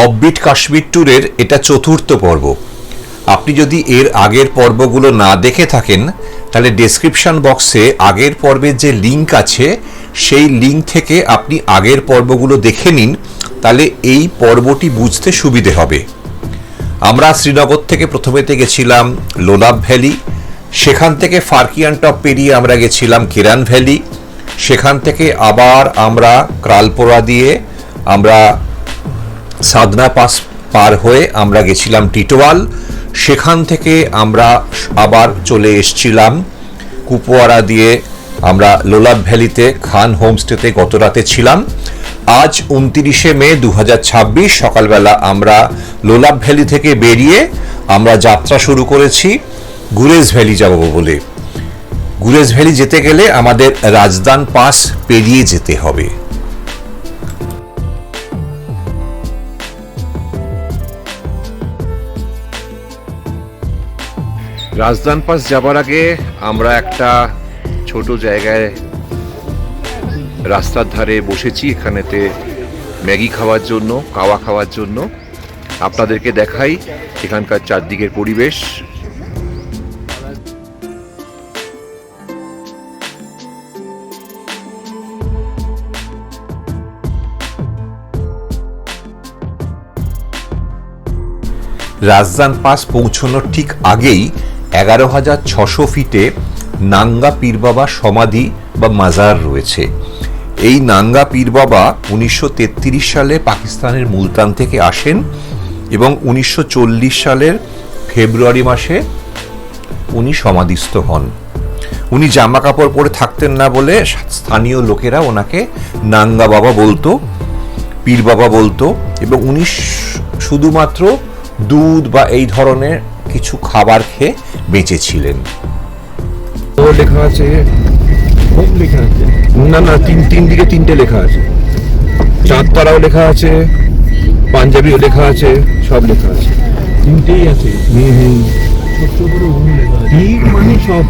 Offbeat Kashmir ট্যুরের এটা চতুর্থ পর্ব। আপনি যদি এর আগের পর্বগুলো না দেখে থাকেন তাহলে ডেসক্রিপশন বক্সে আগের পর্বের যে লিঙ্ক আছে সেই লিঙ্ক থেকে আপনি আগের পর্বগুলো দেখে নিন, তাহলে এই পর্বটি বুঝতে সুবিধে হবে। আমরা শ্রীনগর থেকে প্রথমেতে গেছিলাম লোলাব ভ্যালি, সেখান থেকে ফারকিয়ান টপ পেরিয়ে আমরা গেছিলাম কিরান ভ্যালি, সেখান থেকে আবার আমরা ক্রালপোরা দিয়ে আমরা সাধনা পাস পার হয়ে আমরা গেছিলাম টিটোয়াল, সেখান থেকে আমরা আবার চলে এসছিলাম কুপওয়ারা দিয়ে আমরা লোলাব ভ্যালিতে খান হোমস্টেতে গত রাতে ছিলাম। আজ 29শে মে 2026 সকালবেলা আমরা লোলাব ভ্যালি থেকে বেরিয়ে আমরা যাত্রা শুরু করেছি গুরেজ ভ্যালি যাব বলে। গুরেজ ভ্যালি যেতে গেলে আমাদের রাজদান পাস পেরিয়ে যেতে হবে। রাজদান পাস যাবার আগে আমরা একটা ছোট জায়গায় রাস্তার ধারে বসেছি, এখানেতে ম্যাগি খাওয়ার জন্য, কাওয়া খাওয়ার জন্য। আপনাদেরকে দেখাই এখানকার চারদিকের পরিবেশ। রাজদান পাস পৌঁছানোর ঠিক আগেই 11,600 ফিটে নাঙ্গা পীর বাবা সমাধি বা মাজার রয়েছে। এই নাঙ্গা পীর বাবা 1933 সালে পাকিস্তানের মুলতান থেকে আসেন এবং 1940 সালের ফেব্রুয়ারি মাসে উনি সমাধিস্থ হন। উনি জামা কাপড় পরে থাকতেন না বলে স্থানীয় লোকেরা ওনাকে নাঙ্গা বাবা বলতো, পীর বাবা বলতো, এবং উনি শুধুমাত্র দুধ বা এই ধরনের কিছু খাবার খেয়ে বেঁচেছিলেন। লেখা আছে, লেখা আছে না তিন দিকে তিনটে লেখা আছে, চাঁদপাড়াও লেখা আছে, পাঞ্জাবিও লেখা আছে, সব লেখা আছে, তিনটেই আছে। ছোট্ট করে পীর মানে সব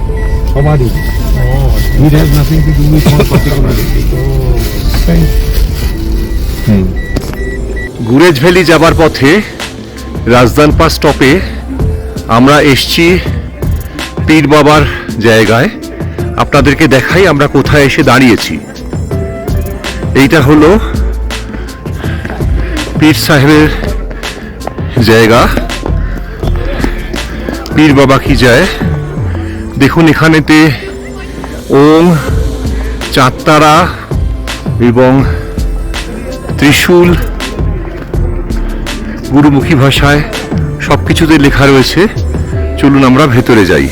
সবারই। It has nothing to do with one particular. Gurez valley যাবার পথে রাজদান পাস স্টপে আমরা এসছি পীর বাবার জায়গায়। আপনাদেরকে দেখাই আমরা কোথায় এসে দাঁড়িয়েছি। এইটা হলো পীর সাহেবের জায়গা, পীর বাবা কি যায়। দেখুন এখানেতে ওম, চাঁদতারা এবং ত্রিশূল গুরুমুখী ভাষায় সব কিছুতে লেখা রয়েছে। চলুন আমরা ভেতরে যাই।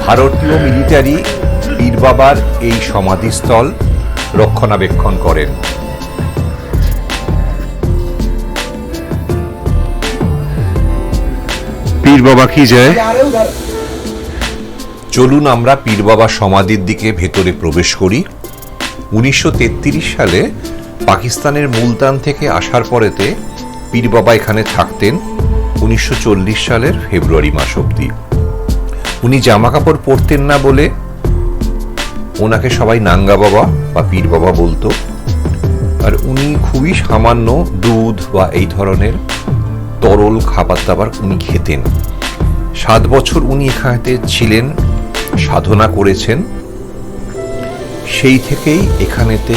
ভারতীয় মিলিটারি পীর বাবার এই সমাধিস্থল রক্ষণাবেক্ষণ করেন। পীর বাবা কি যায়। চলুন আমরা পীর বাবা সমাধির দিকে ভেতরে প্রবেশ করি। 1933 সালে পাকিস্তানের মুলতান থেকে আসার পরেতে পীর বাবা এখানে থাকতেন 1940 সালের ফেব্রুয়ারি মাস অবধি। উনি জামা কাপড় পরতেন না বলে ওনাকে সবাই নাঙ্গা বাবা বা পীর বাবা বলতো, আর উনি খুবই সামান্য দুধ বা এই ধরনের তরল খাবার দাবার উনি খেতেন। 7 বছর উনি এখানেতে ছিলেন, সাধনা করেছেন। সেই থেকেই এখানেতে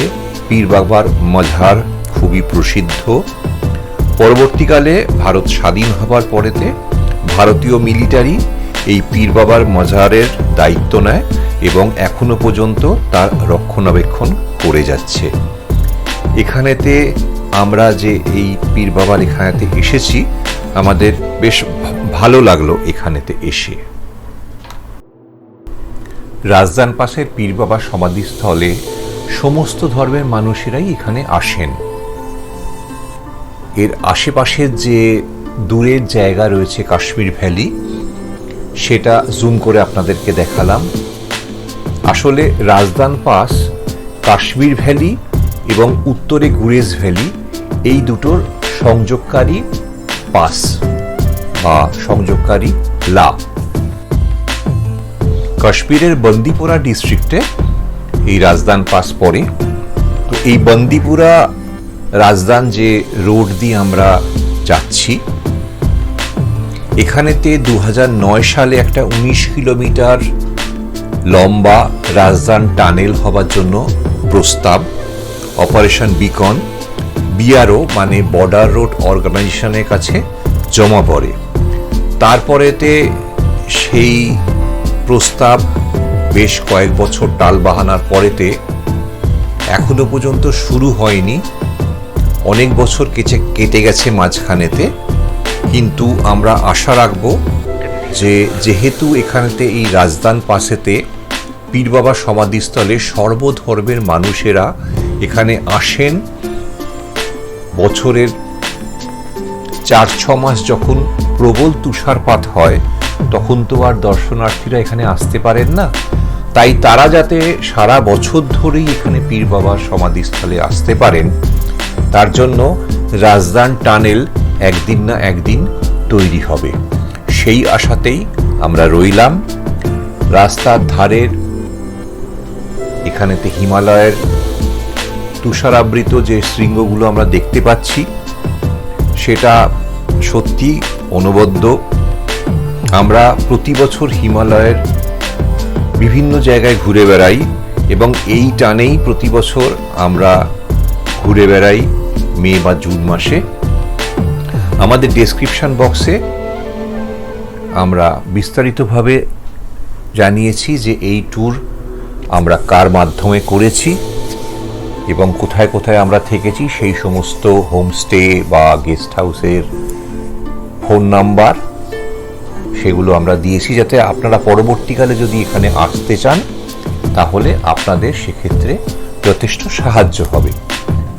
পীর বাবার মাজার খুবই প্রসিদ্ধ। পরবর্তীকালে ভারত স্বাধীন হবার পরেতে ভারতীয় মিলিটারি এই পীর বাবার মাজারের দায়িত্ব নেয় এবং এখনো পর্যন্ত তার রক্ষণাবেক্ষণ করে যাচ্ছে। এখানেতে আমরা যে এই পীর বাবার এখানেতে এসেছি, আমাদের বেশ ভালো লাগলো এখানেতে এসে। রাজদান পাসের পীর বাবা সমাধিস্থলে সমস্ত ধর্মের মানুষেরাই এখানে আসেন। এর আশেপাশের যে দূরের জায়গা রয়েছে কাশ্মীর ভ্যালি, সেটা জুম করে আপনাদেরকে দেখালাম। আসলে রাজদান পাস কাশ্মীর ভ্যালি এবং উত্তরে গুরেজ ভ্যালি এই দুটোর সংযোগকারী পাস বা সংযোগকারী লা। কাশ্মীরের বন্দিপুরা ডিস্ট্রিক্টে এই রাজদান পাস পড়ে। তো এই বন্দিপুরা রাজদান যে রোড দিয়ে আমরা যাচ্ছি, এখানেতে 2009 সালে একটা 19 কিলোমিটার লম্বা রাজদান টানেল হবার জন্য প্রস্তাব অপারেশন বিকন বিআরও মানে বর্ডার রোড অর্গানাইজেশনের কাছে জমা পড়ে। তারপরেতে সেই প্রস্তাব বেশ কয়েক বছর টালবাহানার পরেতে এখনো পর্যন্ত শুরু হয়নি। অনেক বছর কেটে গেছে মাঝখানেতে, কিন্তু আমরা আশা রাখব যে যেহেতু এখানেতে এই রাজদান পাশেতে পীর বাবা সমাধিস্থলে সর্বধর্মের মানুষেরা এখানে আসেন, বছরের 4-6 মাস যখন প্রবল তুষারপাত হয় তখন তো আর দর্শনার্থীরা এখানে আসতে পারেন না, তাই তারা যাতে সারা বছর ধরেই এখানে পীর বাবার সমাধিস্থলে আসতে পারেন তার জন্য রাজদান টানেল একদিন না একদিন তৈরি হবে, সেই আশাতেই আমরা রইলাম। রাস্তার ধারের এখানেতে হিমালয়ের তুষারাবৃত যে শৃঙ্গগুলো আমরা দেখতে পাচ্ছি সেটা সত্যি অনবদ্য। আমরা প্রতি বছর হিমালয়ের বিভিন্ন জায়গায় ঘুরে বেড়াই এবং এই টানেই প্রতি বছর আমরা ঘুরে বেড়াই মে বা জুন মাসে। আমাদের ডেসক্রিপশন বক্সে আমরা বিস্তারিতভাবে জানিয়েছি যে এই ট্যুর আমরা কার মাধ্যমে করেছি এবং কোথায় কোথায় আমরা থেকেছি, সেই সমস্ত হোমস্টে বা গেস্ট হাউসের ফোন নাম্বার সেগুলো আমরা দিয়েছি, যাতে আপনারা পরবর্তীকালে যদি এখানে আসতে চান তাহলে আপনাদের সেক্ষেত্রে যথেষ্ট সাহায্য হবে।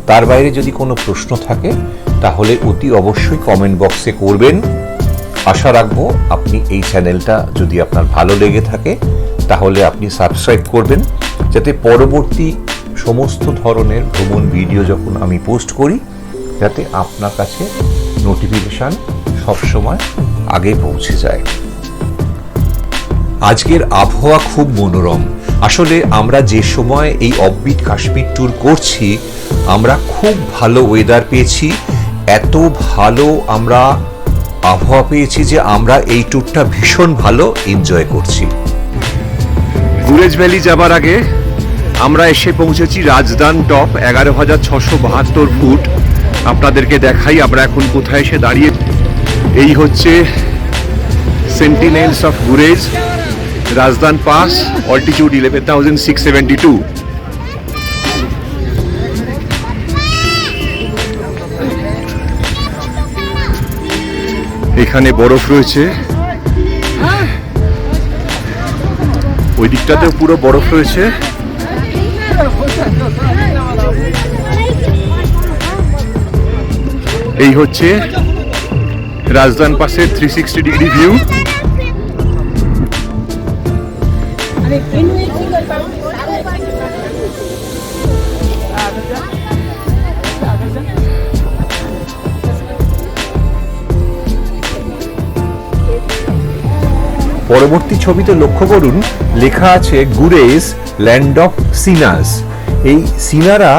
তার বাইরে যদি কোনো প্রশ্ন থাকে তাহলে অতি অবশ্যই কমেন্ট বক্সে করবেন। আশা রাখবো আপনি এই চ্যানেলটা যদি আপনার ভালো লেগে থাকে তাহলে আপনি সাবস্ক্রাইব করবেন, যাতে পরবর্তী সমস্ত ধরনের ভ্রমণ ভিডিও যখন আমি পোস্ট করি যাতে আপনার কাছে নোটিফিকেশান সবসময় আগে পৌঁছে যায়। আজকের আবহাওয়া খুব মনোরম। আসলে আমরা যে সময় এই অফবিট কাশ্মীর ট্যুর করছি আমরা খুব ভালো ওয়েদার পেয়েছি, এত ভালো আমরা আবহাওয়া পেয়েছি যে আমরা এই ট্যুরটা ভীষণ ভালো এনজয় করছি। গুরেজ ভ্যালি যাবার আগে আমরা এসে পৌঁছেছি রাজদান টপ, 11,672 ফুট। আপনাদেরকে দেখাই আমরা এখন কোথায় এসে দাঁড়িয়ে। এই হচ্ছে sentinels of Gurez, Razdan pass, altitude 11,672। এখানে বরফ রয়েছে, ওই দিকটাতেও পুরো বরফ রয়েছে। এই হচ্ছে রাজদান পাসের 360 ডিগ্রি ভিউ। পরবর্তী ছবিতে লক্ষ্য করুন লেখা আছে গুরেজ ল্যান্ড অফ সিনাস। এই সিনারা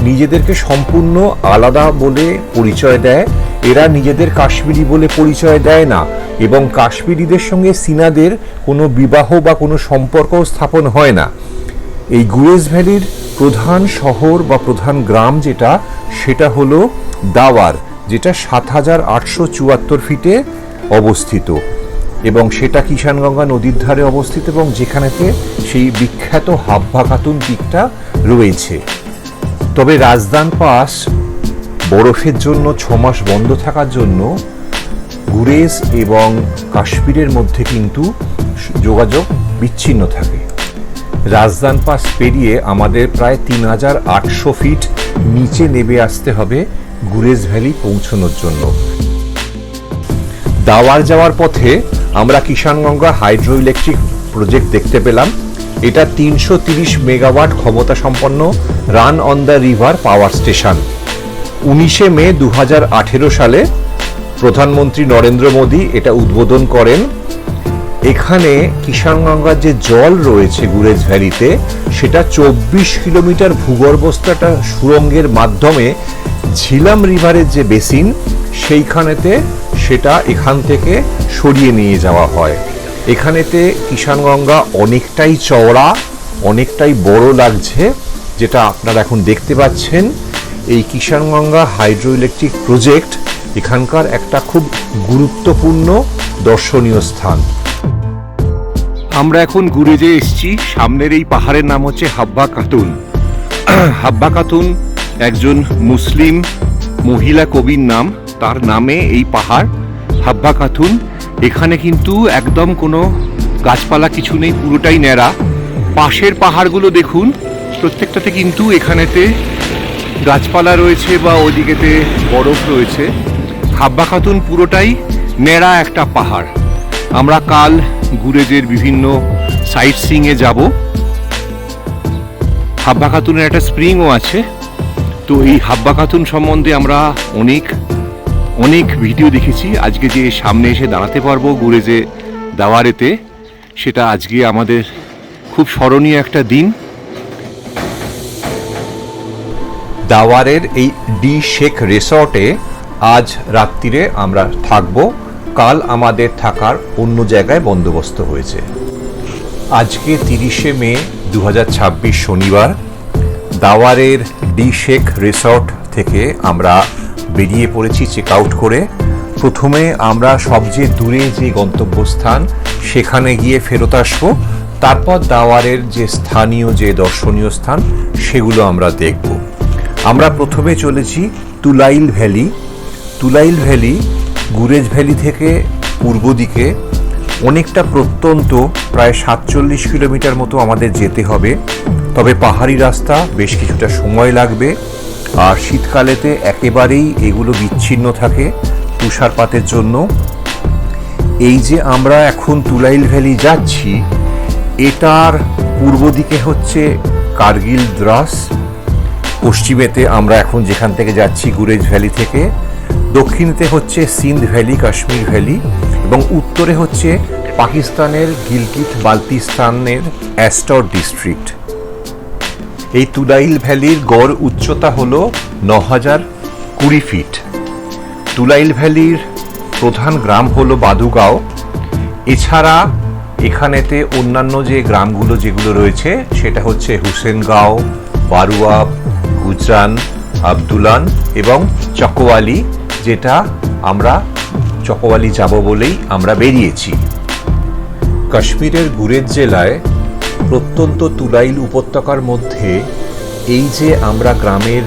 নিজেদেরকে সম্পূর্ণ আলাদা বলে পরিচয় দেয়, এরা নিজেদের কাশ্মীরি বলে পরিচয় দেয় না এবং কাশ্মীরিদের সঙ্গে সিনাদের কোনো বিবাহ বা কোনো সম্পর্ক স্থাপন হয় না। এই গুরেজ ভ্যালির প্রধান শহর বা প্রধান গ্রাম যেটা সেটা হলো দাওয়ার, যেটা 7,874 ফিটে অবস্থিত এবং সেটা কিষানগঙ্গা নদীর ধারে অবস্থিত এবং যেখানেতে সেই বিখ্যাত হাব্বা খাতুন পিকটা রয়েছে। তবে রাজদান পাস বরফের জন্য 6 মাস বন্ধ থাকার জন্য গুরেজ এবং কাশ্মীরের মধ্যে কিন্তু যোগাযোগ বিচ্ছিন্ন থাকে। রাজদান পাস পেরিয়ে আমাদের প্রায় 3,800 ফিট নিচে নেমে আসতে হবে গুরেজ ভ্যালি পৌঁছানোর জন্য। দাওয়ার যাওয়ার পথে আমরা কিষানগঙ্গা হাইড্রো ইলেকট্রিক প্রজেক্ট দেখতে পেলাম। এটা 330 মেগাওয়াট ক্ষমতা সম্পন্ন run on the river power station. 19 মে 2018 সালে প্রধানমন্ত্রী নরেন্দ্র মোদী এটা উদ্বোধন করেন। এখানে কিষাণগঙ্গার যে জল রয়েছে গুরেজ ভ্যালিতে, সেটা 24 কিলোমিটার ভূগর্ভস্থটা সুড়ঙ্গের মাধ্যমে ঝিলাম রিভারের যে বেসিন সেইখানেতে সেটা এখান থেকে সরিয়ে নিয়ে যাওয়া হয়। এখানেতে কিষাণগঙ্গা অনেকটাই চওড়া, অনেকটাই বড় লাগছে, যেটা আপনারা এখন দেখতে পাচ্ছেন। এই কিষাণগঙ্গা হাইড্রো ইলেকট্রিক প্রজেক্ট এখানকার একটা খুব গুরুত্বপূর্ণ দর্শনীয় স্থান। আমরা এখন গুরেজে এসেছি। সামনের এই পাহাড়ের নাম হচ্ছে হাব্বা খাতুন। হাব্বা খাতুন একজন মুসলিম মহিলা কবির নাম, তার নামে এই পাহাড় হাব্বা খাতুন। এখানে কিন্তু একদম কোনো গাছপালা কিছু নেই, পুরোটাই ন্যাড়া। পাশের পাহাড়গুলো দেখুন, প্রত্যেকটাতে কিন্তু এখানেতে গাছপালা রয়েছে বা ওদিকেতে বরফ রয়েছে। হাব্বা খাতুন পুরোটাই ন্যাড়া একটা পাহাড়। আমরা কাল গুরেজের বিভিন্ন সাইট সিইংয়ে যাব। হাব্বা খাতুনের একটা স্প্রিংও আছে। তো এই হাব্বা খাতুন সম্বন্ধে আমরা অনেক ভিডিও দেখেছি। আজকে যে সামনে এসে দাঁড়াতে পারবো গুরেজে দাওয়ারেতে, সেটা আজকে আমাদের খুব স্মরণীয় একটা দিন। দাওয়ারের এই ডি শেখ রিসর্টে আজ রাত্রিরে আমরা থাকব। কাল আমাদের থাকার অন্য জায়গায় বন্দোবস্ত হয়েছে। আজকে 30শে মে 2026 শনিবার। দাওয়ারের ডি শেখ রিসর্ট থেকে আমরা বেরিয়ে পড়েছি চেক আউট করে। প্রথমে আমরা সবচেয়ে দূরে যে গন্তব্যস্থান সেখানে গিয়ে ফেরত আসবো। তারপর দাওয়ারের যে স্থানীয় যে দর্শনীয় স্থান সেগুলো আমরা দেখব। আমরা প্রথমে চলেছি তুলাইল ভ্যালি। তুলাইল ভ্যালি গুরেজ ভ্যালি থেকে পূর্ব দিকে অনেকটা প্রত্যন্ত, প্রায় 47 কিলোমিটার মতো আমাদের যেতে হবে। তবে পাহাড়ি রাস্তা, বেশ কিছুটা সময় লাগবে। আর শীতকালেতে একেবারেই এগুলো বিচ্ছিন্ন থাকে তুষারপাতের জন্য। এই যে আমরা এখন তুলাইল ভ্যালি যাচ্ছি, এটার পূর্ব দিকে হচ্ছে কার্গিল দ্রাস। পশ্চিমেতে আমরা এখন যেখান থেকে যাচ্ছি গুরেজ ভ্যালি থেকে, দক্ষিণেতে হচ্ছে সিন্ধ ভ্যালি, কাশ্মীর ভ্যালি, এবং উত্তরে হচ্ছে পাকিস্তানের গিলগিট বাল্তিস্তানের অ্যাস্টর ডিস্ট্রিক্ট। এই তুলাইল ভ্যালির গড় উচ্চতা হলো 9020 ফিট। তুলাইল ভ্যালির প্রধান গ্রাম হলো বাদুগাঁও। এছাড়া এখানেতে অন্যান্য যে গ্রামগুলো যেগুলো রয়েছে সেটা হচ্ছে হুসেনগাঁও, বারুয়াব, গুজরান, আবদুলান এবং চকোয়ালি, যেটা আমরা চকোয়ালি যাব বলেই আমরা বেরিয়েছি। কাশ্মীরের গুরেজ জেলায় প্রত্যন্ত তুলাইল উপত্যকার মধ্যে এই যে আমরা গ্রামের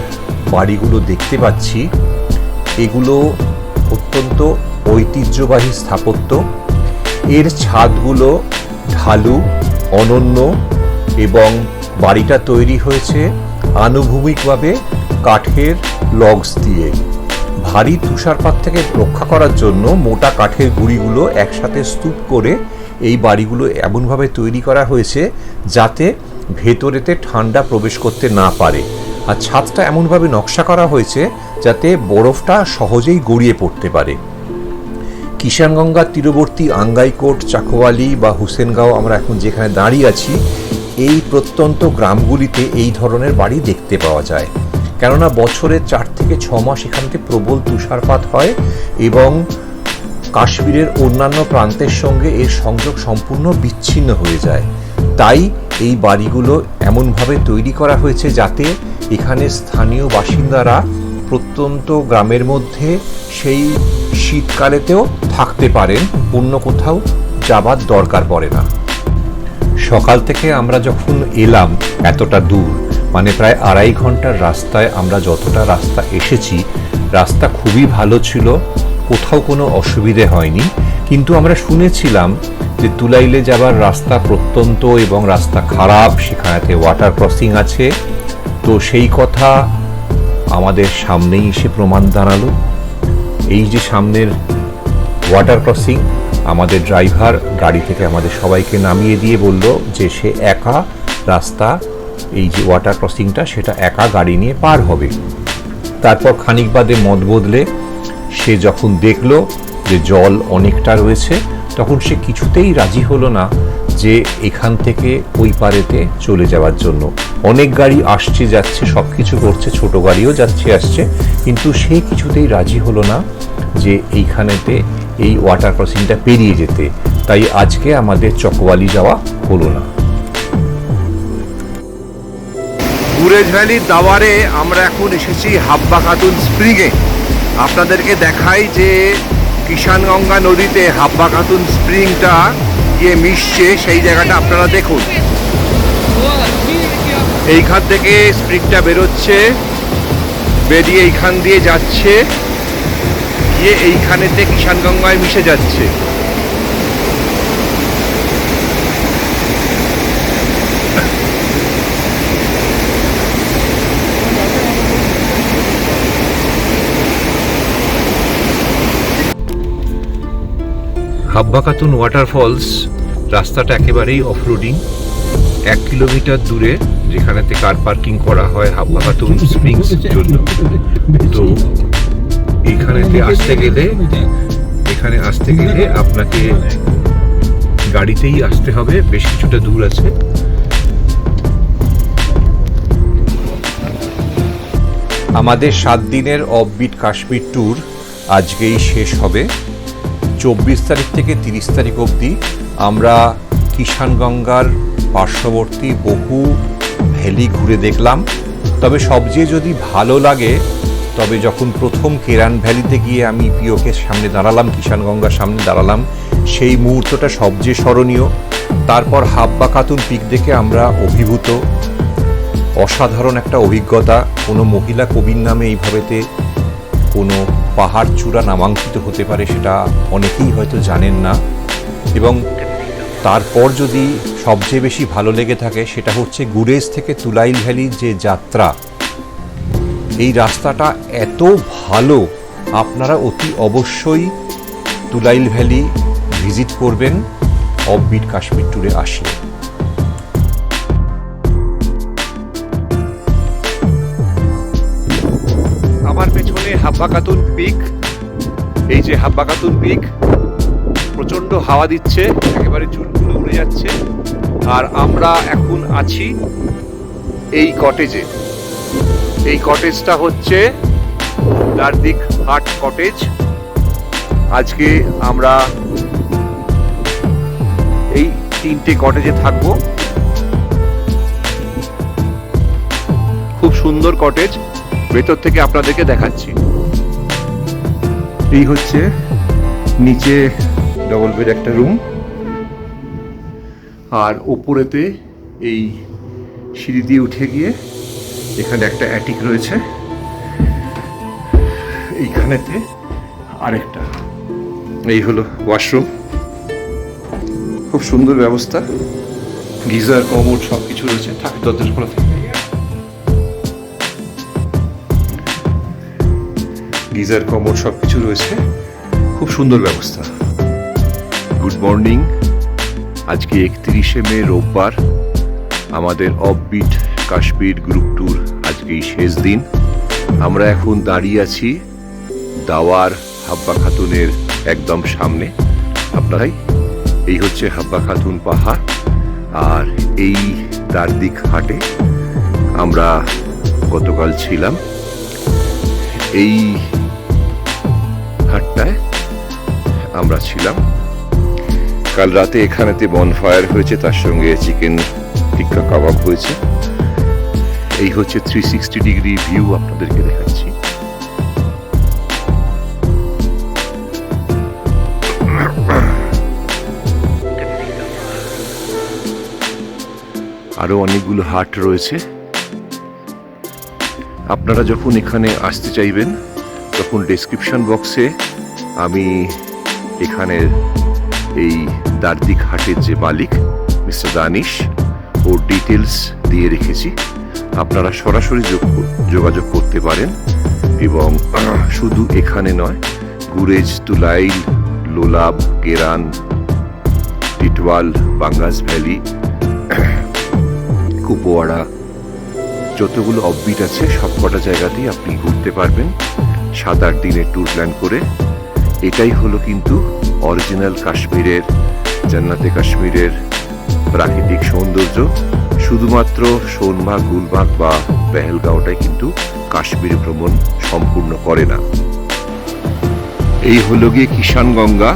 বাড়িগুলো দেখতে পাচ্ছি, এগুলো অত্যন্ত ঐতিহ্যবাহী স্থাপত্য। এর ছাদগুলো ঢালু, অনন্য, এবং বাড়িটা তৈরি হয়েছে আনুভূমিকভাবে কাঠের লগস দিয়ে। ভারী তুষারপাত থেকে রক্ষা করার জন্য মোটা কাঠের গুঁড়িগুলো একসাথে স্তূপ করে এই বাড়িগুলো এমনভাবে তৈরি করা হয়েছে যাতে ভেতরেতে ঠান্ডা প্রবেশ করতে না পারে। আর ছাদটা এমনভাবে নকশা করা হয়েছে যাতে বরফটা সহজেই গড়িয়ে পড়তে পারে। কিষাণগঙ্গার তীরবর্তী আঙ্গাইকোট, চাকোয়ালি বা হুসেনগাঁও আমরা এখন যেখানে দাঁড়িয়ে আছি, এই প্রত্যন্ত গ্রামগুলিতে এই ধরনের বাড়ি দেখতে পাওয়া যায়। কেননা বছরের 4 থেকে 6 মাস এখানতে প্রবল তুষারপাত হয় এবং কাশ্মীরের অন্যান্য প্রান্তের সঙ্গে এর সংযোগ সম্পূর্ণ বিচ্ছিন্ন হয়ে যায়। তাই এই বাড়িগুলো এমনভাবে তৈরি করা হয়েছে যাতে এখানে স্থানীয় বাসিন্দারা প্রত্যন্ত গ্রামের মধ্যে সেই শীতকালেতেও থাকতে পারেন, অন্য কোথাও যাবার দরকার পড়ে না। সকাল থেকে আমরা যখন এলাম এতটা দূর, মানে প্রায় 2.5 ঘন্টার রাস্তায় আমরা যতটা রাস্তা এসেছি, রাস্তা খুবই ভালো ছিল, কোথাও কোনো অসুবিধে হয়নি। কিন্তু আমরা শুনেছিলাম যে তুলাইলে যাবার রাস্তা প্রত্যন্ত এবং রাস্তা খারাপ, সেখানেতে ওয়াটার ক্রসিং আছে। তো সেই কথা আমাদের সামনেই এসে প্রমাণ দাঁড়ালো। এই যে সামনের ওয়াটার ক্রসিং, আমাদের ড্রাইভার গাড়ি থেকে আমাদের সবাইকে নামিয়ে দিয়ে বলল যে সে একা রাস্তা, এই যে ওয়াটার ক্রসিংটা সেটা একা গাড়ি নিয়ে পার হবে। তারপর খানিক বাদে মত বদলে সে যখন দেখলো যে জল অনেকটা রয়েছে, তখন সে কিছুতেই রাজি হলো না যে এখান থেকে ওই পারেতে চলে যাওয়ার জন্য। অনেক গাড়ি আসছে যাচ্ছে, সব কিছু করছে, ছোট গাড়িও যাচ্ছে আসছে, কিন্তু সে কিছুতেই রাজি হলো না যে এইখানেতে এই ওয়াটার ক্রসিংটা পেরিয়ে যেতে। তাই আজকে আমাদের চকোয়ালি যাওয়া হলো না। গুরেজ ভ্যালির দাওয়ারে আমরা এখন এসেছি হাব্বা খাতুন স্প্রিংয়ে। আপনাদেরকে দেখাই যে কিষানগঙ্গা নদীতে হাব্বা খাতুন স্প্রিংটা গিয়ে মিশছে, সেই জায়গাটা আপনারা দেখুন। এইখান থেকে স্প্রিংটা বেরোচ্ছে, বেরিয়ে এইখান দিয়ে যাচ্ছে, গিয়ে এইখানেতে কিষানগঙ্গায় মিশে যাচ্ছে। হাব্বা খাতুন ওয়াটারফলস রাস্তাটা একেবারেই অফরোডিং। 1 কিলোমিটার দূরে যেখানেতে কার পার্কিং করা হয় হাব্বা খাতুন স্প্রিংস জন্য। তো এখানে আসতে গেলে আপনাকে গাড়িতেই আসতে হবে, বেশ কিছুটা দূর আছে। আমাদের 7 দিনের অফবিট কাশ্মীর ট্যুর আজকেই শেষ হবে। 24 তারিখ থেকে 30 তারিখ অবধি আমরা কিষানগঙ্গার পার্শ্ববর্তী বহু ভ্যালি ঘুরে দেখলাম। তবে সবচেয়ে যদি ভালো লাগে, তবে যখন প্রথম কেরান ভ্যালিতে গিয়ে আমি পিওকে সামনে দাঁড়ালাম, কিষানগঙ্গার সামনে দাঁড়ালাম, সেই মুহূর্তটা সবচেয়ে স্মরণীয়। তারপর হাব্বা খাতুন পিক দেখে আমরা অভিভূত। অসাধারণ একটা অভিজ্ঞতা। কোনো মহিলা কবির নামে এইভাবেতে কোনো পাহাড় চূড়া নামাঙ্কিত হতে পারে সেটা অনেকেই হয়তো জানেন না। এবং তারপর যদি সবচেয়ে বেশি ভালো লেগে থাকে সেটা হচ্ছে গুরেজ থেকে তুলাইল ভ্যালির যে যাত্রা। এই রাস্তাটা এত ভালো, আপনারা অতি অবশ্যই তুলাইল ভ্যালি ভিজিট করবেন অফবিট কাশ্মীর ট্যুরে আসলে। আমার পেছনে হাব্বা খাতুন পিক। এই যে হাব্বা খাতুন পিক, প্রচন্ড হাওয়া দিচ্ছে, একেবারে চুলগুলো উড়ে যাচ্ছে। আর আমরা এখন আছি এই কটেজে। এই কটেজটা হচ্ছে দার্দিক হাট কটেজ। আজকে আমরা এই 3টে কটেজে থাকবো। খুব সুন্দর কটেজ, ভেতর থেকে আপনাদেরকে দেখাচ্ছি। এই হচ্ছে নিচে ডবল বেড একটা রুম, আর ওপরেতে এই সিঁড়ি দিয়ে উঠে গিয়ে এখানে একটা অ্যাটিক রয়েছে, এইখানেতে আরেকটা। এই হলো ওয়াশরুম, খুব সুন্দর ব্যবস্থা, গিজার কমোড সব কিছু রয়েছে। থাকে দরজা খোলা থাকে, গিজার কমোড সব কিছু রয়েছে, খুব সুন্দর ব্যবস্থা। Good morning. আজকে 31শে মে রোববার। আমাদের অফবিট কাশ্মীর গ্রুপ ট্যুর আজকেই শেষ দিন। আমরা এখন দাঁড়িয়ে আছি দাওয়ার হাব্বা খাতুনের একদম সামনে। আপনারাই, এই হচ্ছে হাব্বা খাতুন পাহাড়, আর এই দার্দিক হাটে আমরা গতকাল ছিলাম। এই হাটটায় আমরা ছিলাম। কাল রাতে এখানেতে বনফায়ার হয়েছে, তার সঙ্গে চিকেন টিক্কা কাবাব হয়েছে। এই হচ্ছে 360 ডিগ্রি ভিউ আপনাদেরকে দেখাচ্ছি। আরো অনেকগুলো হাট রয়েছে। আপনারা যখন এখানে আসতে চাইবেন তখন ডেসক্রিপশন বক্সে আমি এখানের এই দার্দিক হাটের যে মালিক মিস্টার দানিশ, ওর ডিটেলস দিয়ে রেখেছি। আপনারা সরাসরি যোগাযোগ করতে পারেন। এবং শুধু এখানে নয়, গুরেজ, তুলাইল, লোলাব, কেরান, টিটওয়াল, বাঙ্গাস ভ্যালি, কুপওয়াড়া, যতগুলো অফবিট আছে সবকটা জায়গাতেই আপনি ঘুরতে পারবেন 7-8 দিনের ট্যুর প্ল্যান করে। এটাই হলো কিন্তু অরিজিনাল কাশ্মীরের, জান্নাতে কাশ্মীরের প্রাকৃতিক সৌন্দর্য। শুধুমাত্র সোনমার্গ, গুলমার্গ বা পেহেলগাঁওটাই কিন্তু কাশ্মীর ভ্রমণ সম্পূর্ণ করে না। এই হলো গিয়ে কিষানগঙ্গা,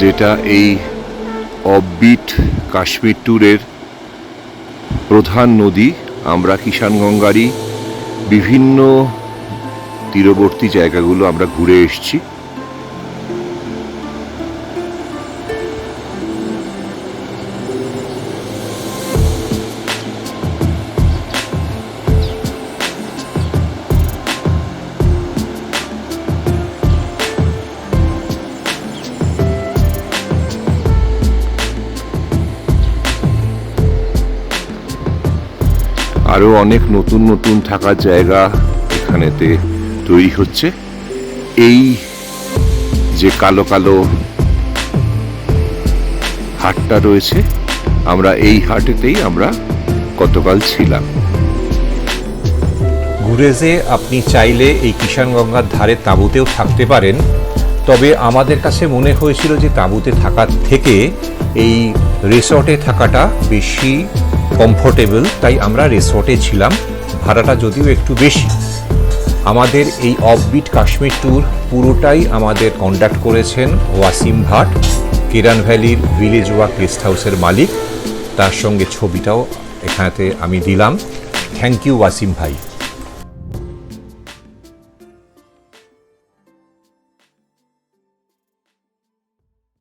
যেটা এই অফবিট কাশ্মীর ট্যুরের প্রধান নদী। আমরা কিষানগঙ্গারই বিভিন্ন তীরবর্তী জায়গাগুলো আমরা ঘুরে এসেছি। আরো অনেক নতুন নতুন থাকার জায়গা এখানেতে তৈরি হচ্ছে। এই যে কালো কালো হাটটা রয়েছে, আমরা এই হাটেতেই আমরা গতকাল ছিলাম। ঘুরে আপনি চাইলে এই কিষানগঙ্গার ধারে তাঁবুতেও থাকতে পারেন, তবে আমাদের কাছে মনে হয়েছিল যে তাঁবুতে থাকার থেকে এই রিসর্টে থাকাটা বেশি কমফোর্টেবল, তাই আমরা রিসর্টে ছিলাম। ভাড়াটা যদিও একটু বেশি। আমাদের এই অফবিট কাশ্মীর ট্যুর পুরোটাই আমাদের কন্ডাক্ট করেছেন ওয়াসিম ভাট, কেরান ভ্যালির ভিলেজ ওয়াক গেস্ট হাউসের মালিক। তার সঙ্গে ছবিটাও এখানেতে আমি দিলাম। থ্যাংক ইউ ওয়াসিম ভাই।